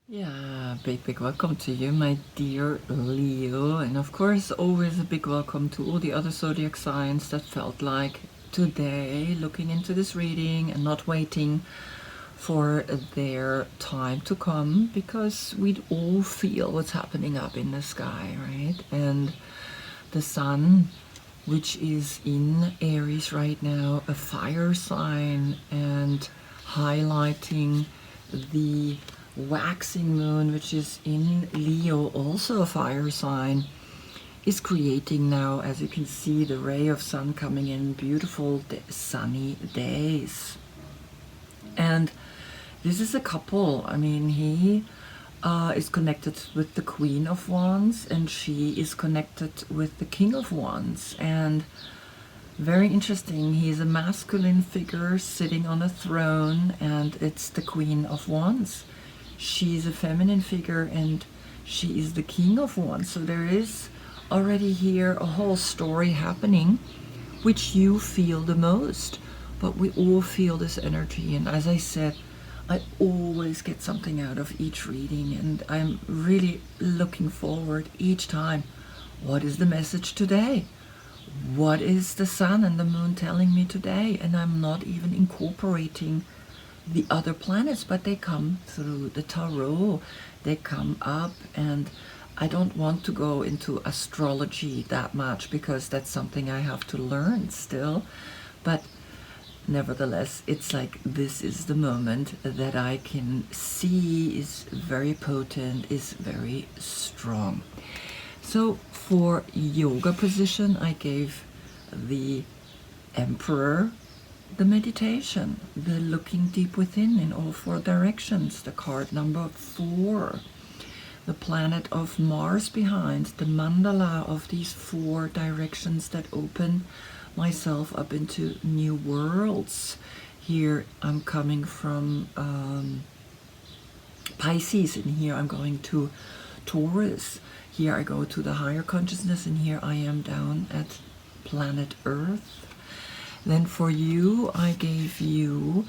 Yeah, big welcome to you, my dear Leo. And of course, always a big welcome to all the other zodiac signs that felt like today looking into this reading and not waiting for their time to come, because we all feel what's happening up in the sky, right? And the sun, which is in Aries right now, a fire sign, and highlighting the waxing moon, which is in Leo, also a fire sign, is creating now, as you can see, the ray of sun coming in, beautiful sunny days. And this is a couple. I mean, he is connected with the Queen of Wands, and she is connected with the King of Wands. And very interesting, he's a masculine figure sitting on a throne, and it's the Queen of Wands. She's a feminine figure, and she is the King of Wands. So there is already here a whole story happening, which you feel the most. But we all feel this energy, and as I said, I always get something out of each reading, and I'm really looking forward each time. What is the message today? What is the sun and the moon telling me today? And I'm not even incorporating the other planets, but they come through the tarot. They come up, and I don't want to go into astrology that much because that's something I have to learn still. But nevertheless, it's like this is the moment that I can see is very potent, is very strong. So for yoga position, I gave the Emperor, the meditation, the looking deep within in all four directions, the card number 4, the planet of Mars behind, the mandala of these 4 directions that open myself up into new worlds. Here I'm coming from Pisces, and here I'm going to Taurus. Here I go to the higher consciousness, and here I am down at planet Earth. Then for you, I gave you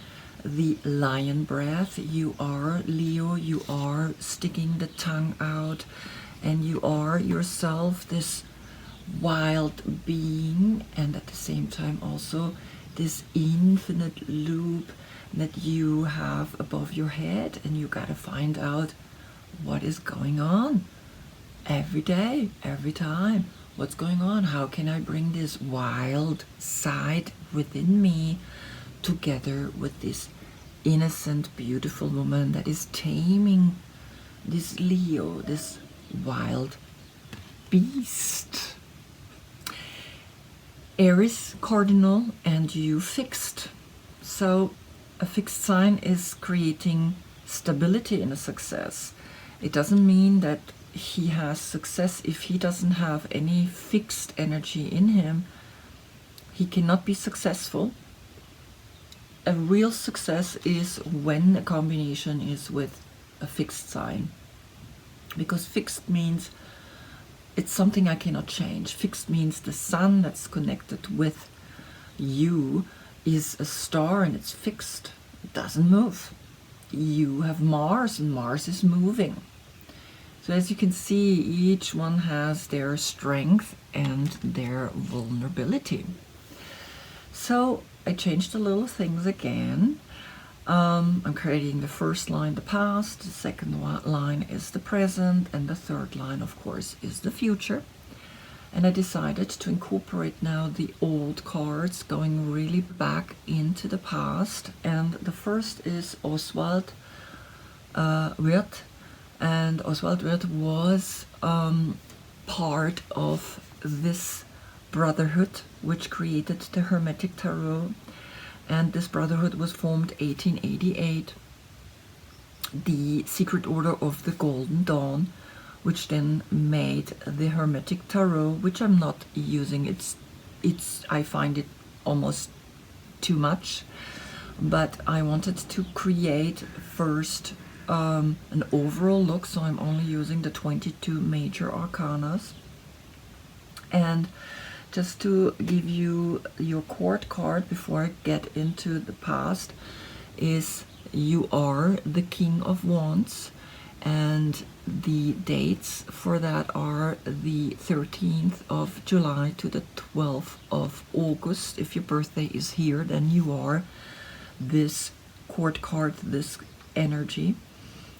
the lion breath. You are Leo, you are sticking the tongue out, and you are yourself this wild being, and at the same time also this infinite loop that you have above your head, and you gotta find out what is going on every day, every time. What's going on? How can I bring this wild side within me together with this innocent, beautiful woman that is taming this Leo, this wild beast? Aries cardinal, and you fixed. So a fixed sign is creating stability in a success. It doesn't mean that he has success if he doesn't have any fixed energy in him. He cannot be successful. A real success is when a combination is with a fixed sign, because fixed means it's something I cannot change. Fixed means the sun that's connected with you is a star, and it's fixed. It doesn't move. You have Mars, and Mars is moving. So as you can see, each one has their strength and their vulnerability. So I changed the little things again. I'm creating the first line, the past, the second line is the present, and the third line, of course, is the future. And I decided to incorporate now the old cards, going really back into the past. And the first is Oswald Wirth. And Oswald Wirth was part of this brotherhood which created the Hermetic Tarot, and this brotherhood was formed 1888, the Secret Order of the Golden Dawn, which then made the Hermetic Tarot, which I'm not using. It's I find it almost too much, but I wanted to create first an overall look, so I'm only using the 22 major arcanas. And just to give you your court card before I get into the past is you are the King of Wands, And the dates for that are the 13th of July to the 12th of August. If your birthday is here, then you are this court card, this energy.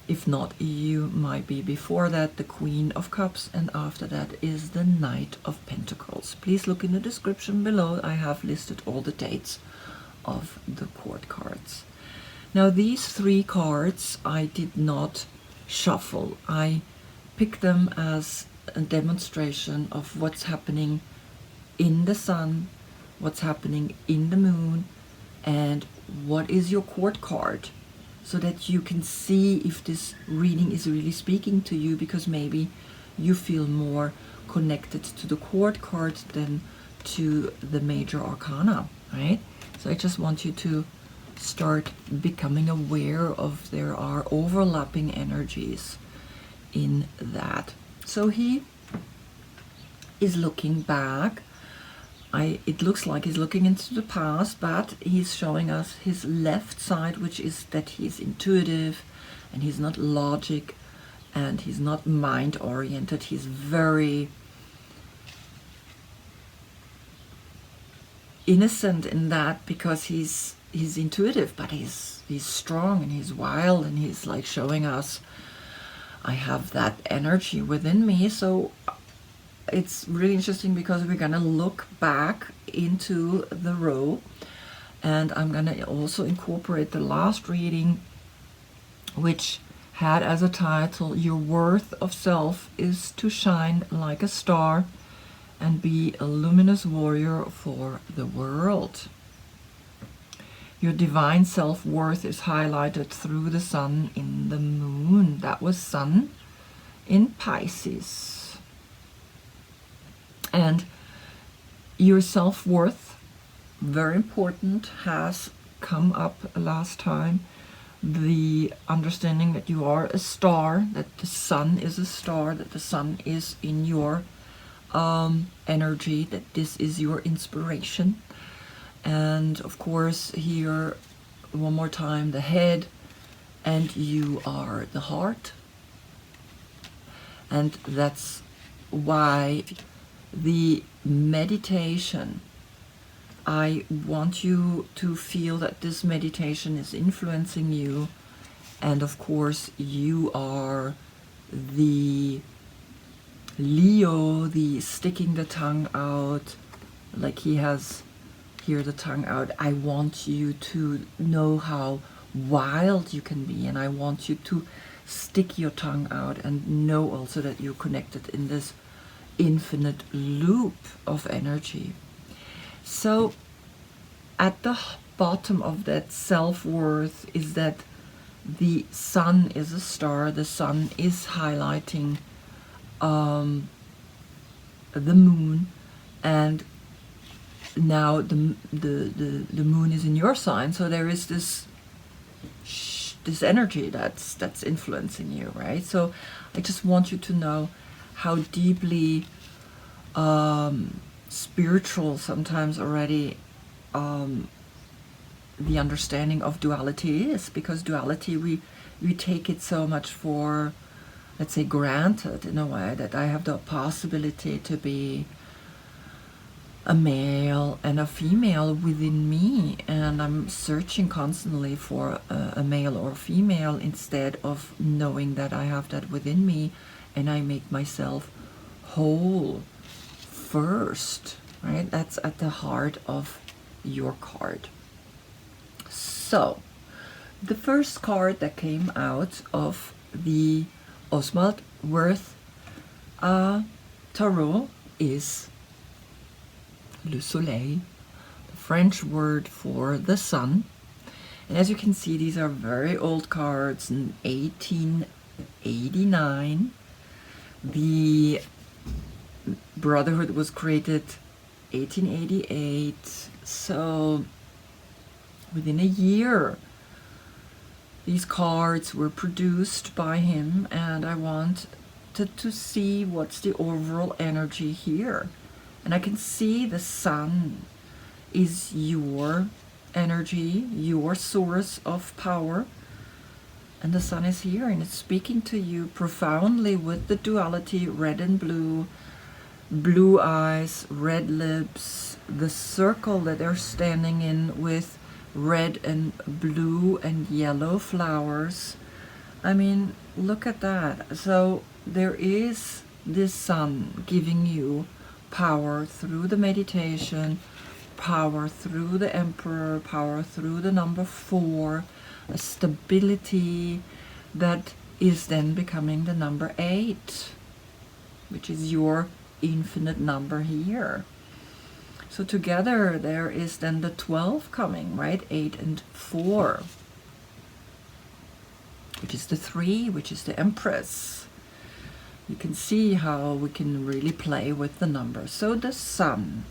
If not, you might be before that the Queen of Cups, and after that is the Knight of Pentacles. Please look in the description below. I have listed all the dates of the court cards. Now these 3 cards I did not shuffle. I picked them as a demonstration of what's happening in the sun, what's happening in the moon, and what is your court card, so that you can see if this reading is really speaking to you, because maybe you feel more connected to the court card than to the major arcana, right? So I just want you to start becoming aware of there are overlapping energies in that. So he is looking back. It looks like he's looking into the past, but he's showing us his left side, which is that he's intuitive and he's not logic and he's not mind oriented. He's very innocent in that, because he's intuitive, but he's strong and he's wild, and he's like showing us, I have that energy within me. So it's really interesting, because we're gonna look back into the row, and I'm gonna also incorporate the last reading, which had as a title, Your Worth of Self is to Shine Like a Star and Be a Luminous Warrior for the World. Your divine self-worth is highlighted through the sun in the moon. That was sun in Pisces. And your self-worth, very important, has come up last time. The understanding that you are a star, that the sun is a star, that the sun is in your energy, that this is your inspiration. And of course here, one more time, the head, and you are the heart. And that's why the meditation, I want you to feel that this meditation is influencing you. And of course you are the Leo, the sticking the tongue out, like he has here the tongue out. I want you to know how wild you can be, and I want you to stick your tongue out and know also that you're connected in this infinite loop of energy. So at the bottom of that self-worth is that the sun is a star. The sun is highlighting the moon, and now the moon is in your sign, so there is this energy that's influencing you, right? So I just want you to know how deeply spiritual sometimes already the understanding of duality is, because duality, we take it so much for, let's say, granted, in a way, that I have the possibility to be a male and a female within me, and I'm searching constantly for a male or female, instead of knowing that I have that within me, and I make myself whole first, right? That's at the heart of your card. So the first card that came out of the Oswald Wirth Tarot is Le Soleil, the French word for the sun. And as you can see, these are very old cards. In 1889, the Brotherhood was created 1888, so within a year these cards were produced by him, and I wanted to see what's the overall energy here. And I can see the sun is your energy, your source of power. And the sun is here, and it's speaking to you profoundly with the duality, red and blue, blue eyes, red lips, the circle that they're standing in with red and blue and yellow flowers. I mean, look at that. So there is this sun giving you power through the meditation, power through the Emperor, power through the number 4, a stability that is then becoming the number 8, which is your infinite number here. So together there is then the 12 coming, right? 8 and 4, which is the 3, which is the Empress. You can see how we can really play with the numbers. So the sun,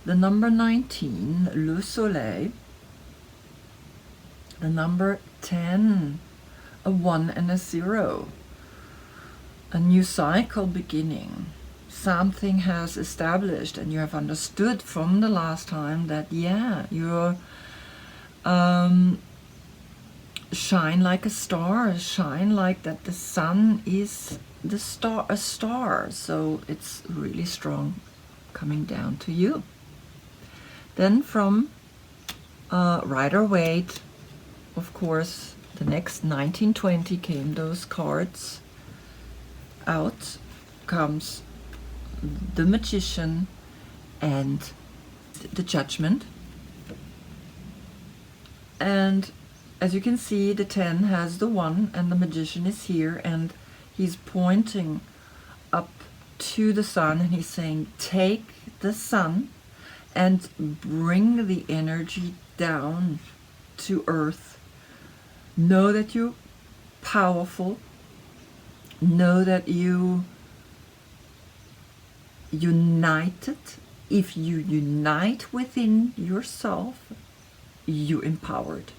the number 19, le soleil, the number 10, a 1 and a 0, a new cycle beginning. Something has established, and you have understood from the last time that, yeah, you're shine like a star, shine like that. The sun is the star, a star, so it's really strong coming down to you. Then from Rider-Waite, of course, the next 1920 came those cards. Out comes the Magician and the Judgment. And as you can see, the 10 has the 1 and the Magician is here, and he's pointing up to the sun and he's saying, take the sun and bring the energy down to earth. Know that you're powerful. Know that you united. If you unite within yourself, you empowered.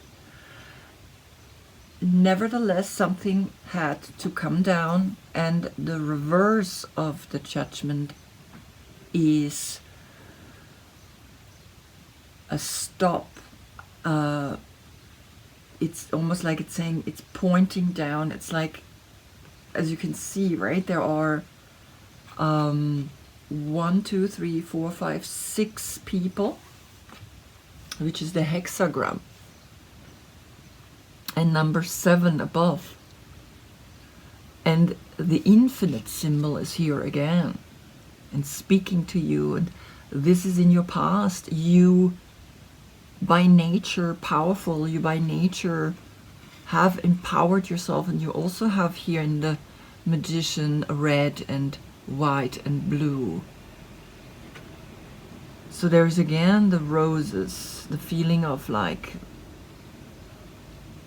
Nevertheless, something had to come down, and the reverse of the Judgment is a stop. It's almost like it's saying, it's pointing down. It's like, as you can see, right, there are 1, 2, 3, 4, 5, 6 people, which is the hexagram, and number 7 above, and the infinite symbol is here again and speaking to you. And this is in your past. You by nature powerful, you by nature have empowered yourself, and you also have here in the Magician red and white and blue. So there's again the roses, the feeling of like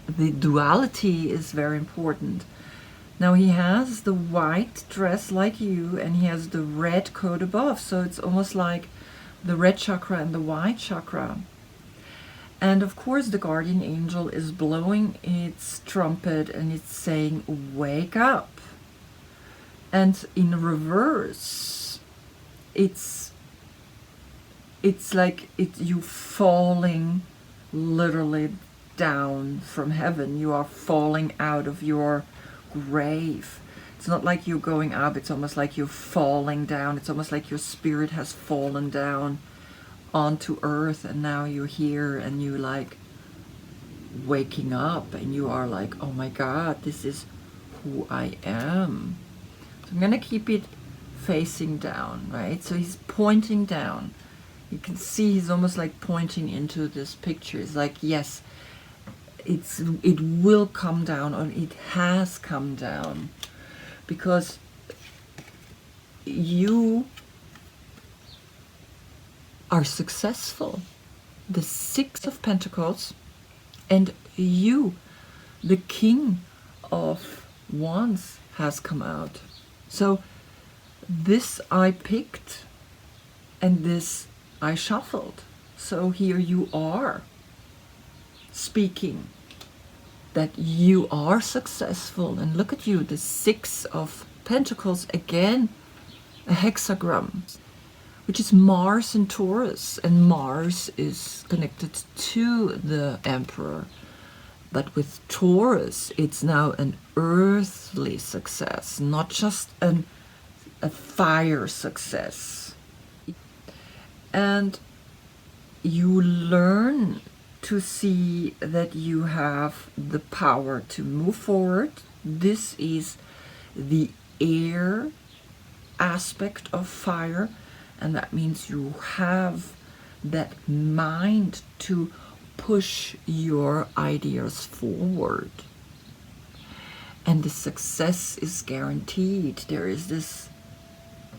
the duality is very important. Now he has the white dress like you, and he has the red coat above, so it's almost like the red chakra and the white chakra. And of course the guardian angel is blowing its trumpet and it's saying, wake up. And in reverse, it's like you falling literally down from heaven. You are falling out of your grave. It's not like you're going up, it's almost like you're falling down. It's almost like your spirit has fallen down onto earth, and now you're here and you like waking up, and you are like, oh my God, this is who I am. So I'm gonna keep it facing down, right? So he's pointing down. You can see he's almost like pointing into this picture. It's like, yes, it will come down, or it has come down, because you are successful. The 6 of Pentacles, and you, the King of Wands, has come out. So this I picked and this I shuffled. So here you are speaking that you are successful. And look at you, the 6 of Pentacles, again a hexagram, which is Mars in Taurus, and Mars is connected to the Emperor. But with Taurus, it's now an earthly success, not just a fire success. And you learn to see that you have the power to move forward. This is the air aspect of fire, and that means you have that mind to push your ideas forward. And the success is guaranteed. There is this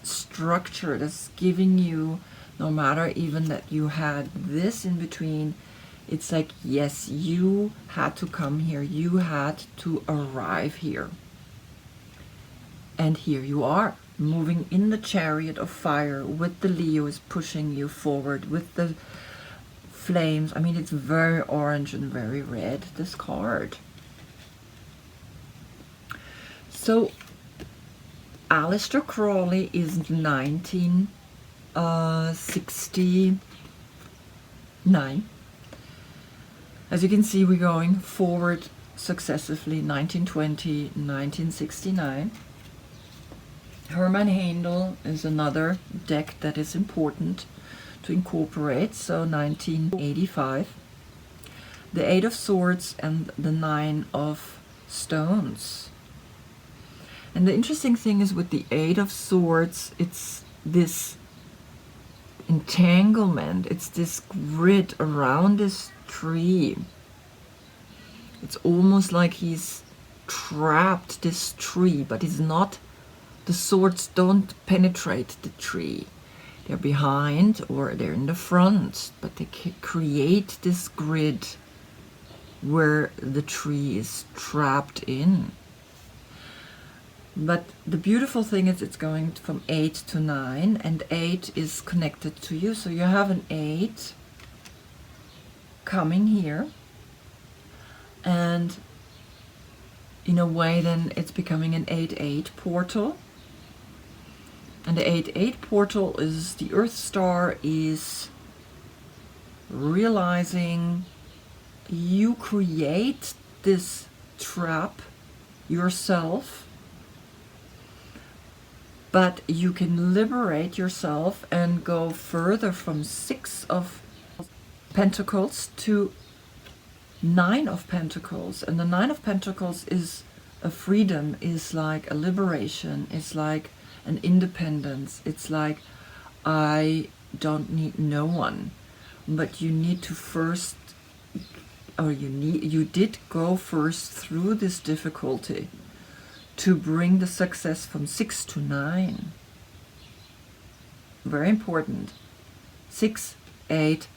structure that's giving you, no matter even that you had this in between, it's like, yes, you had to come here, you had to arrive here. And here you are, moving in the chariot of fire with the Leo is pushing you forward with the flames. I mean, it's very orange and very red, this card. So Aleister Crowley is 1969. As you can see, we're going forward successively, 1920, 1969. Hermann Handel is another deck that is important to incorporate, so 1985. The Eight of Swords and the Nine of Stones. And the interesting thing is with the Eight of Swords, it's this entanglement, it's this grid around this tree. It's almost like he's trapped this tree, but it's not. The swords don't penetrate the tree. They're behind or they're in the front, but they create this grid where the tree is trapped in. But the beautiful thing is it's going from 8 to 9, and 8 is connected to you. So you have an 8 coming here, and in a way then it's becoming an 8-8 portal. And the 8-8 portal is the Earth Star is realizing you create this trap yourself, but you can liberate yourself and go further from 6 of Pentacles to 9 of Pentacles. And the 9 of Pentacles is a freedom, is like a liberation, it's like an independence. It's like, I don't need no one, but you need to first, or you did go first through this difficulty to bring the success from 6 to 9. Very important. 6, 8,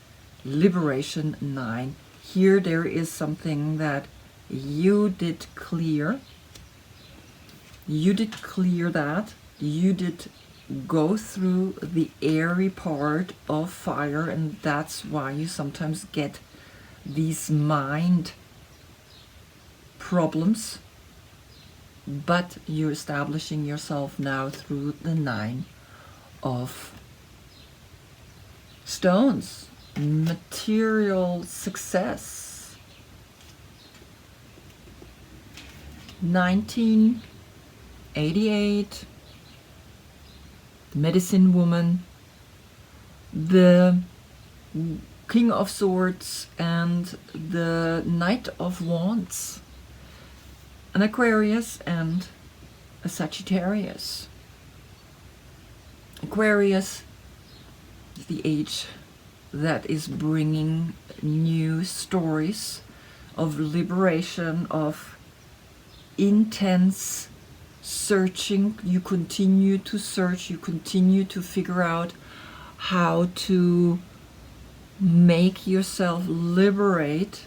liberation, 9. Here there is something that you did clear. You did clear that. You did go through the airy part of fire, and that's why you sometimes get these mind problems. But you're establishing yourself now through the 9 of Stones. Material success. 1988. Medicine Woman. The King of Swords and the Knight of Wands. An Aquarius and a Sagittarius. Aquarius is the age that is bringing new stories of liberation, of intense searching. You continue to search, you continue to figure out how to make yourself liberate,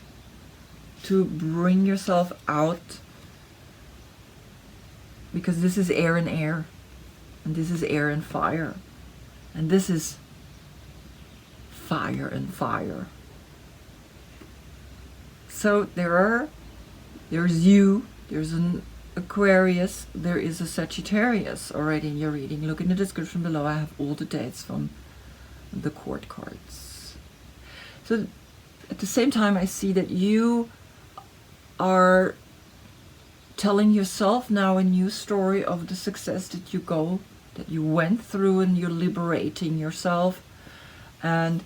to bring yourself out, because this is air and air, and this is air and fire, and this is fire and fire. So there's you, there's an Aquarius, there is a Sagittarius already in your reading. Look in the description below, I have all the dates from the court cards. So at the same time, I see that you are telling yourself now a new story of the success that you went through, and you're liberating yourself. And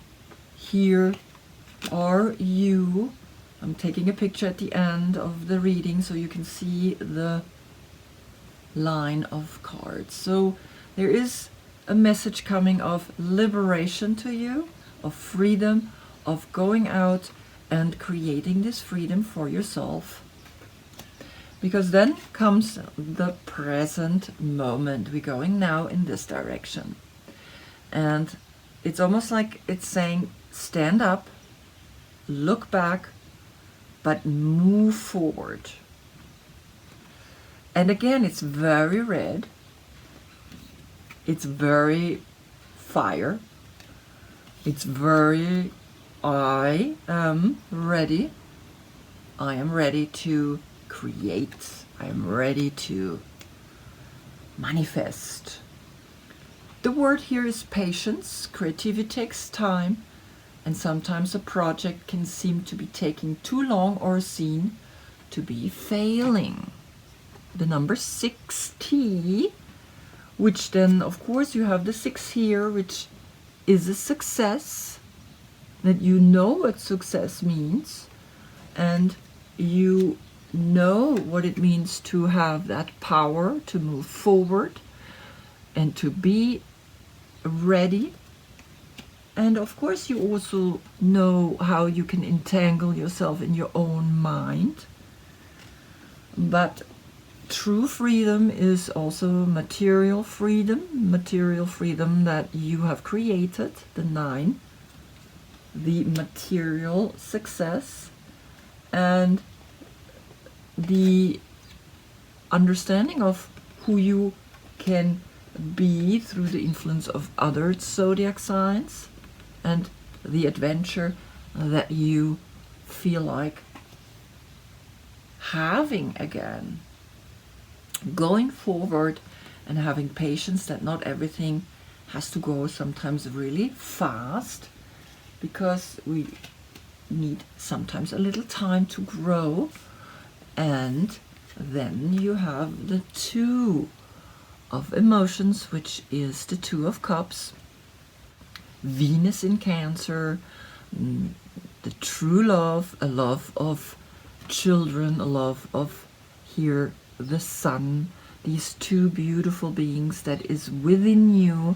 here are you. I'm taking a picture at the end of the reading so you can see the line of cards. So there is a message coming of liberation to you, of freedom, of going out and creating this freedom for yourself. Because then comes the present moment. We're going now in this direction. And it's almost like it's saying, stand up, look back, but move forward. And again, it's very red. It's very fire. It's very, I am ready. I am ready to create. I am ready to manifest. The word here is patience. Creativity takes time, and sometimes a project can seem to be taking too long or seen to be failing. The number 60, which then of course you have the 6 here, which is a success, that you know what success means, and you know what it means to have that power to move forward and to be ready. And of course you also know how you can entangle yourself in your own mind. But true freedom is also material freedom that you have created, the 9, the material success, and the understanding of who you can be through the influence of other zodiac signs, and the adventure that you feel like having again. Going forward and having patience, that not everything has to go sometimes really fast, because we need sometimes a little time to grow. And then you have the 2 of emotions, which is the 2 of cups. Venus in Cancer, the true love, a love of children, a love of here the sun, these 2 beautiful beings that is within you,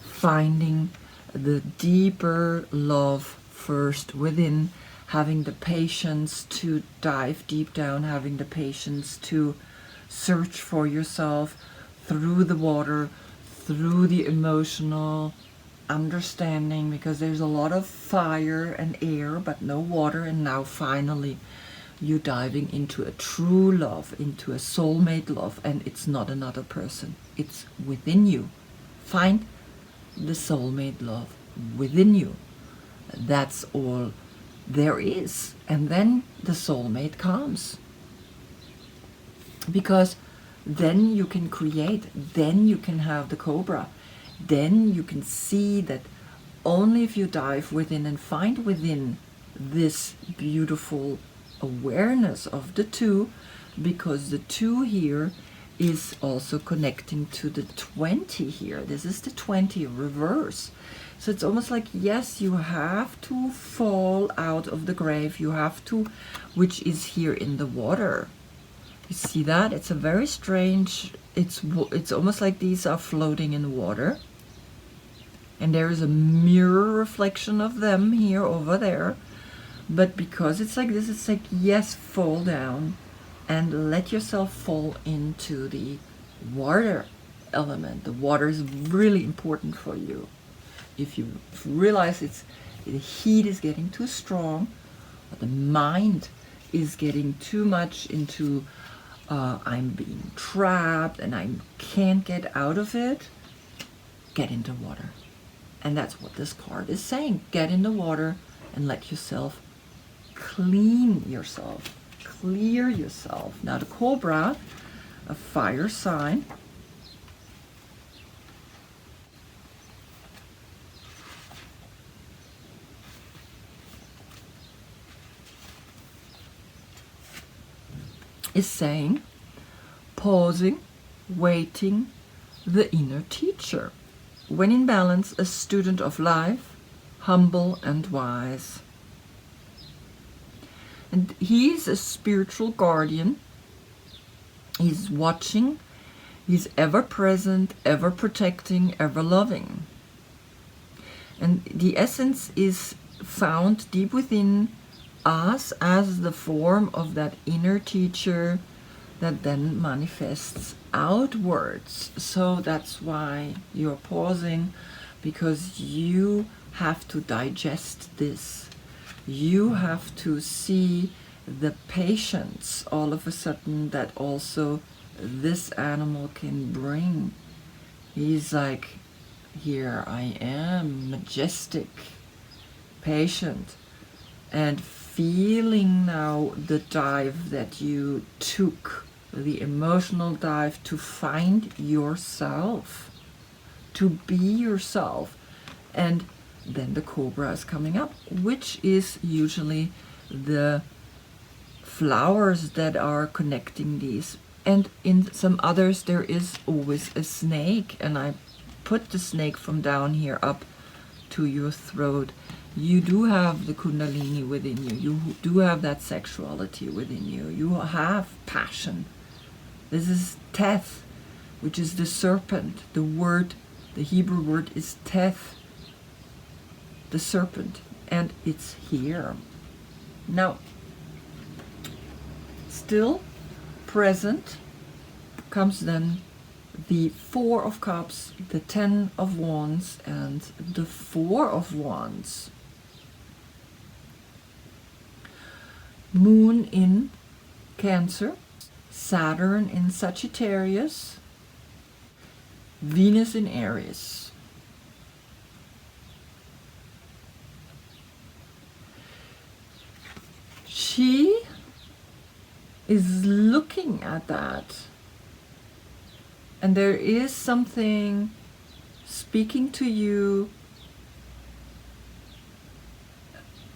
finding the deeper love first within, having the patience to dive deep down, having the patience to search for yourself through the water, through the emotional understanding, because there's a lot of fire and air but no water. And now finally you diving into a true love, into a soulmate love, and it's not another person, it's within you. Find the soulmate love within you. That's all there is. And then the soulmate comes, because then you can create, then you can have the cobra, then you can see that only if you dive within and find within this beautiful awareness of the 2, because the 2 here is also connecting to the 20 here. This is the 20 reverse. So it's almost like, yes, you have to fall out of the grave, you have to, which is here in the water. You see that? It's a very strange, it's almost like these are floating in water. And there is a mirror reflection of them here over there. But because it's like this, it's like, yes, fall down and let yourself fall into the water element. The water is really important for you. If you realize the heat is getting too strong, or the mind is getting too much into I'm being trapped and I can't get out of it, get into water. And that's what this card is saying. Get in the water and let yourself clean yourself, clear yourself. Now the cobra, a fire sign. is saying, pausing, waiting, the inner teacher. When in balance, a student of life, humble and wise. And he's a spiritual guardian. He's watching. He's ever present, ever protecting, ever loving. And the essence is found deep within us as the form of that inner teacher that then manifests outwards. So that's why you're pausing, because you have to digest this. You have to see the patience all of a sudden that also this animal can bring. He's like, here I am, majestic, patient, and feeling now the dive that you took, the emotional dive to find yourself, to be yourself. And then the cobra is coming up, which is usually the flowers that are connecting these. And in some others there is always a snake, and I put the snake from down here up to your throat. You do have the kundalini within you. You do have that sexuality within you. You have passion. This is teth, which is the serpent. The word, the Hebrew word is teth, the serpent, and it's here. Now, still present comes then the Four of Cups, the Ten of Wands, and the Four of Wands. Moon in Cancer, Saturn in Sagittarius, Venus in Aries. She is looking at that, and there is something speaking to you.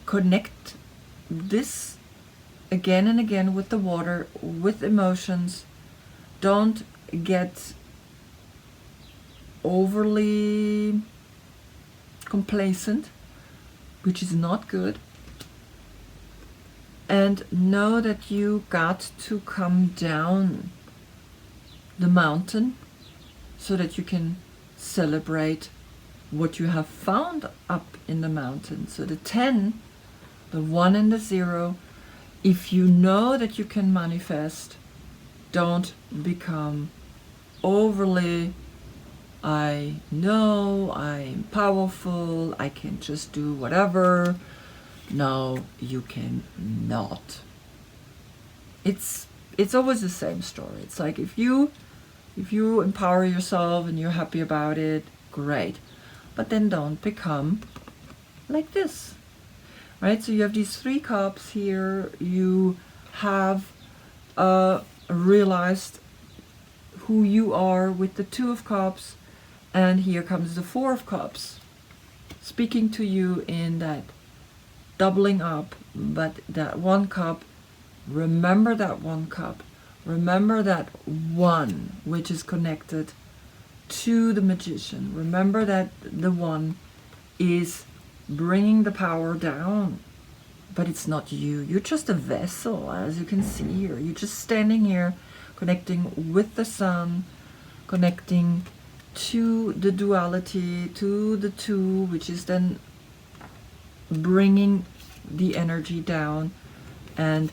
Connect this again and again with the water, with emotions. Don't get overly complacent, which is not good. And know that you got to come down the mountain so that you can celebrate what you have found up in the mountain. So the 10, the 1 and the 0, if you know that you can manifest, don't become overly, I know I'm powerful, I can just do whatever. No, you can not. It's always the same story. It's like if you empower yourself and you're happy about it, great. But then don't become like this. Right? So you have these 3 cups here. You have realized who you are with the 2 of Cups, and here comes the 4 of Cups, speaking to you in that doubling up. But that 1 cup, remember that 1 cup. Remember that 1 which is connected to the magician. Remember that the 1 is bringing the power down, but it's not you. You're just a vessel, as you can see here. You're just standing here, connecting with the sun, connecting to the duality, to the 2, which is then bringing the energy down. And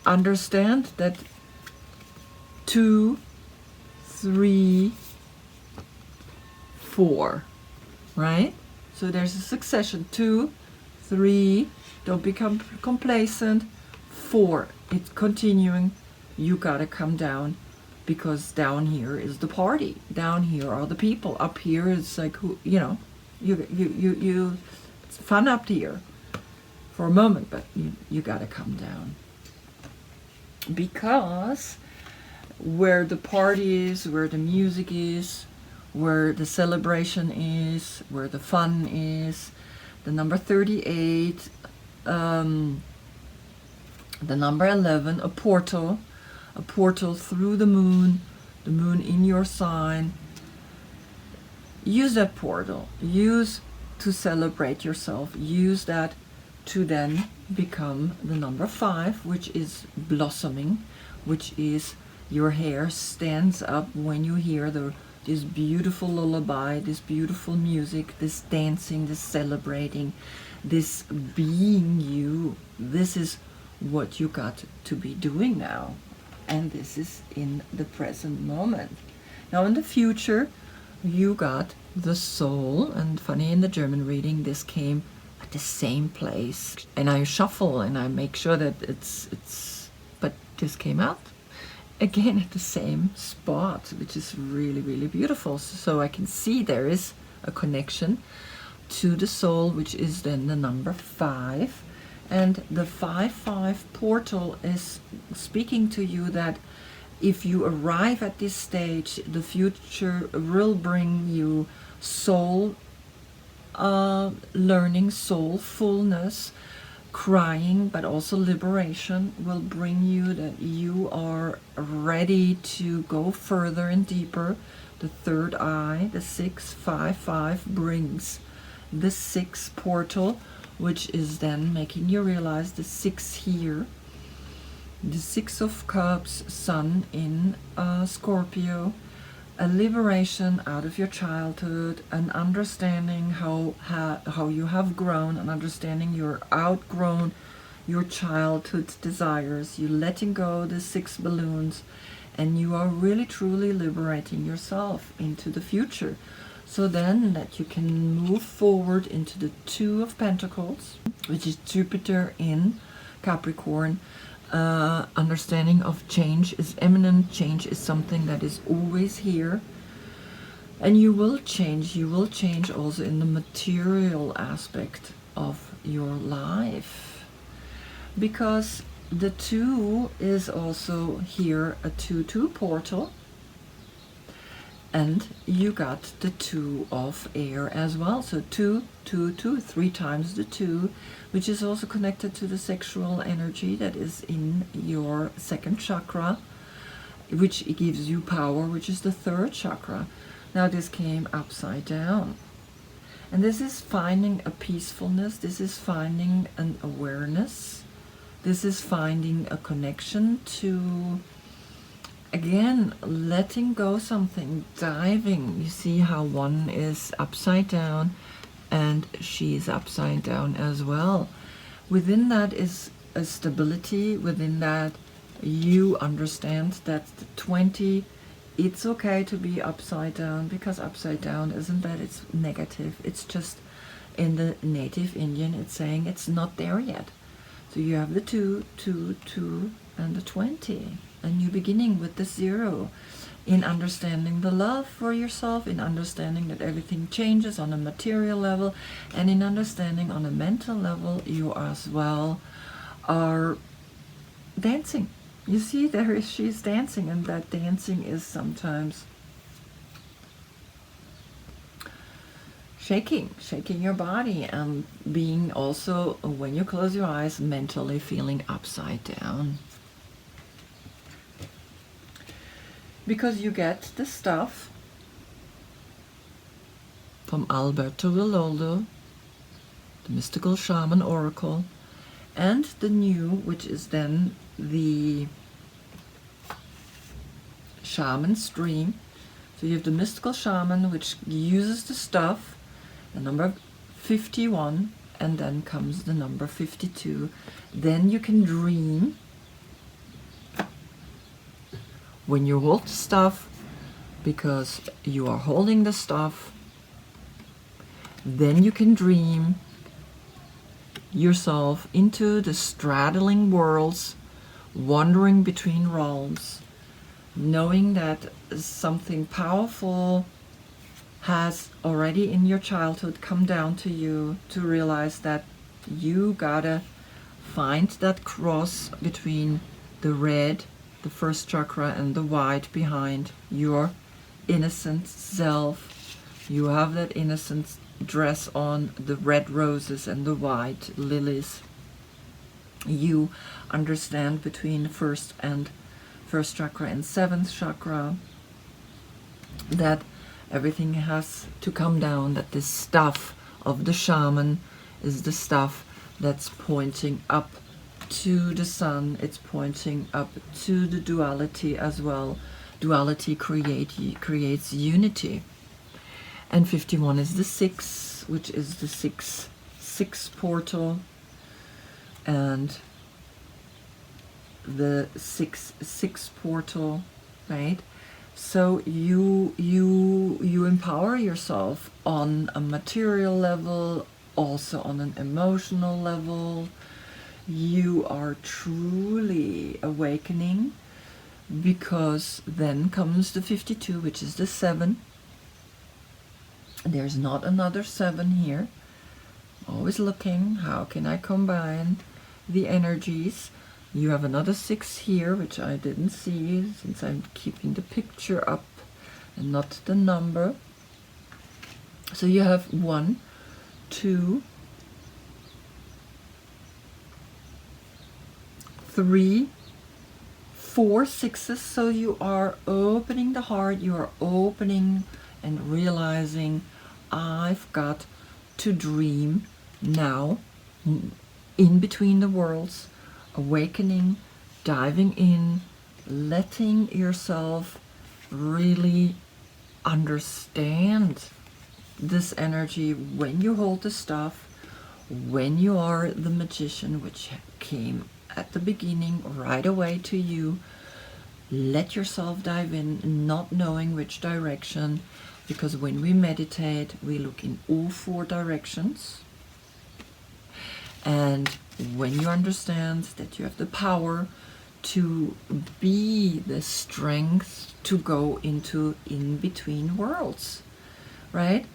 understand that 2, 3, 4, right? So there's a succession. 2, 3, don't become complacent. 4, it's continuing. You gotta come down, because down here is the party. Down here are the people. Up here is like, who, you it's fun up here for a moment, but you gotta come down, because where the party is, where the music is, where the celebration is, where the fun is, the number 38 The number 11, a portal through the moon in your sign. Use that portal. Use to celebrate yourself. Use that to then become the number 5, which is blossoming, which is your hair stands up when you hear this beautiful lullaby, this beautiful music, this dancing, this celebrating, this being you. This is what you got to be doing now. And this is in the present moment. Now in the future, you got the soul, and funny, in the German reading this came at the same place, and I shuffle and I make sure that it's but this came out again at the same spot, which is really, really beautiful. So I can see there is a connection to the soul, which is then the number 5, and the 5-5 portal is speaking to you that if you arrive at this stage, the future will bring you soul learning, soul fullness, crying, but also liberation will bring you that you are ready to go further and deeper. The third eye, the 6-5-5, brings the 6 portal, which is then making you realize the 6 here. The 6 of Cups, Sun in Scorpio, a liberation out of your childhood, an understanding how you have grown, an understanding you're outgrown your childhood desires. You're letting go the 6 balloons, and you are really truly liberating yourself into the future. So then that you can move forward into the 2 of Pentacles, which is Jupiter in Capricorn. Understanding of change is imminent. Change is something that is always here, and you will change also in the material aspect of your life, because the 2 is also here a 2-2 portal, and you got the 2 of air as well. So 2, 2, 2, 3 times the 2, which is also connected to the sexual energy that is in your 2nd chakra, which gives you power, which is the 3rd chakra. Now this came upside down. And this is finding a peacefulness, this is finding an awareness, this is finding a connection to, again, letting go something, diving. You see how one is upside down and she's upside down as well. Within that is a stability. Within that, you understand that the 20, it's okay to be upside down, because upside down isn't that it's negative. It's just, in the native Indian, it's saying it's not there yet. So you have the 2, 2, 2, and the 20. A new beginning with the 0, in understanding the love for yourself, in understanding that everything changes on a material level, and in understanding on a mental level you as well are dancing. You see, she's dancing, and that dancing is sometimes shaking your body, and being also, when you close your eyes, mentally feeling upside down. Because you get the stuff from Alberto Villoldo, the Mystical Shaman Oracle, and the new, which is then the Shaman Stream. So you have the Mystical Shaman, which uses the stuff, the number 51, and then comes the number 52. Then you can dream. When you hold the stuff, because you are holding the stuff, then you can dream yourself into the straddling worlds, wandering between realms, knowing that something powerful has already in your childhood come down to you, to realize that you gotta find that cross between the red, the 1st chakra, and the white behind your innocent self. You have that innocent dress on, the red roses and the white lilies. You understand between first chakra and seventh chakra that everything has to come down, that this stuff of the shaman is the stuff that's pointing up to the sun. It's pointing up to the duality as well. Duality creates unity. And 51 is the 6, which is the 6 portal, and the 6 portal, right? So you empower yourself on a material level, also on an emotional level. You are truly awakening, because then comes the 52, which is the 7. There's not another 7 here. Always looking, how can I combine the energies? You have another 6 here, which I didn't see since I'm keeping the picture up and not the number. So you have 1, 2, 3, 4 6s. So you are opening the heart, you are opening and realizing, I've got to dream now, in between the worlds, awakening, diving in, letting yourself really understand this energy when you hold the stuff, when you are the magician, which came at the beginning right away to you. Let yourself dive in, not knowing which direction, because when we meditate, we look in all 4 directions. And when you understand that you have the power to be the strength to go into in-between worlds, right?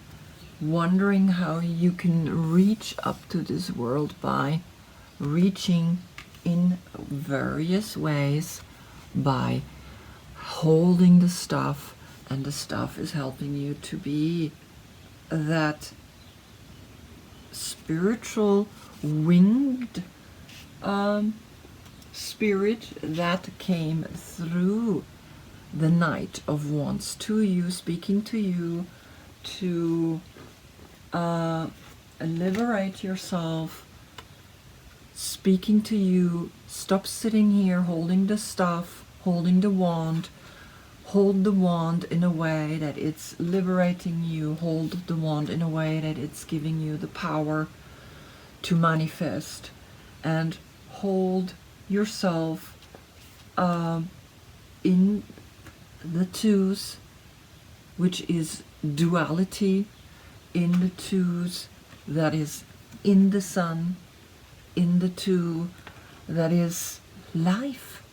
Wondering how you can reach up to this world by reaching in various ways, by holding the stuff, and the stuff is helping you to be that spiritual winged spirit that came through the Knight of Wands to you, speaking to you to liberate yourself, speaking to you. Stop sitting here holding the stuff, holding the wand. Hold the wand in a way that it's liberating you. Hold the wand in a way that it's giving you the power to manifest. And hold yourself in the 2s, which is duality, in the 2s that is in the sun, in the 2 that is life,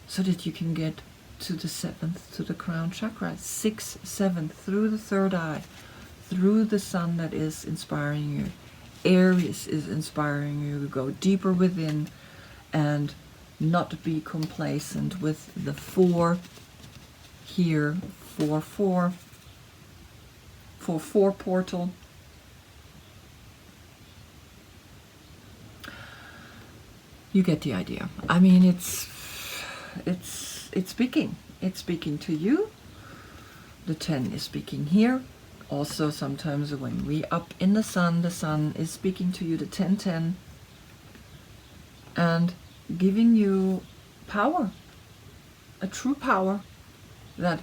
so that you can get to the 7th, to the crown chakra. 6, 7, through the 3rd eye, through the sun that is inspiring you. Aries is inspiring you to go deeper within and not be complacent with the 4 here, 4 portal. You get the idea. I mean, it's speaking. It's speaking to you. The 10 is speaking here. Also, sometimes when we up in the sun is speaking to you, the 10-10, and giving you power, a true power that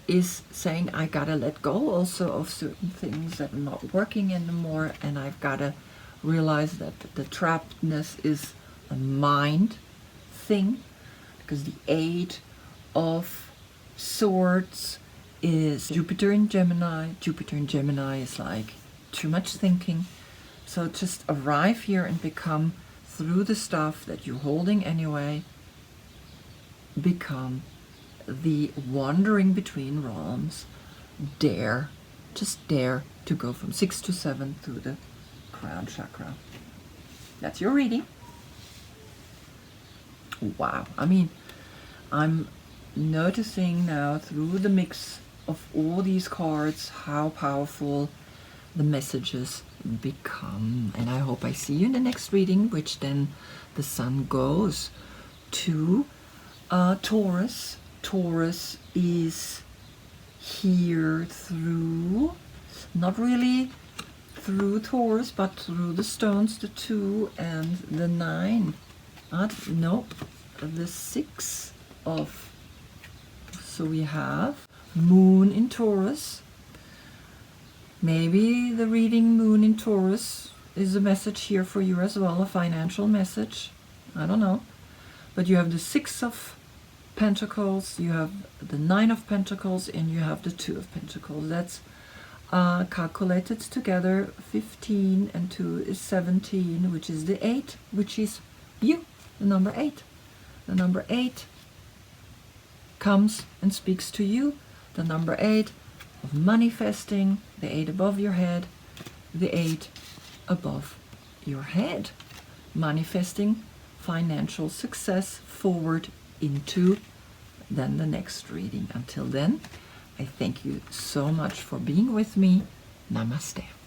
is saying, I gotta let go also of certain things that are not working anymore, and I've gotta realize that the trappedness is a mind thing, because the 8 of Swords is Jupiter in Gemini. Jupiter in Gemini is like too much thinking. So just arrive here and become, through the stuff that you're holding anyway, become the wandering between realms. Just dare to go from 6 to 7 through the crown chakra. That's your reading. Wow. I mean, I'm noticing now through the mix of all these cards how powerful the messages become. And I hope I see you in the next reading, which then the sun goes to Taurus. Taurus is here through, not really through Taurus, but through the stones, the 2 and the 9. Nope, the 6 of. So we have Moon in Taurus. Maybe the reading Moon in Taurus is a message here for you as well, a financial message. I don't know. But you have the 6 of Pentacles, you have the 9 of Pentacles, and you have the 2 of Pentacles. That's calculated together. 15 and 2 is 17, which is the 8, which is you, the number 8. The number 8 comes and speaks to you. The number 8 of manifesting, the 8 above your head, the 8 above your head. Manifesting financial success forward into then the next reading. Until then, I thank you so much for being with me. Namaste.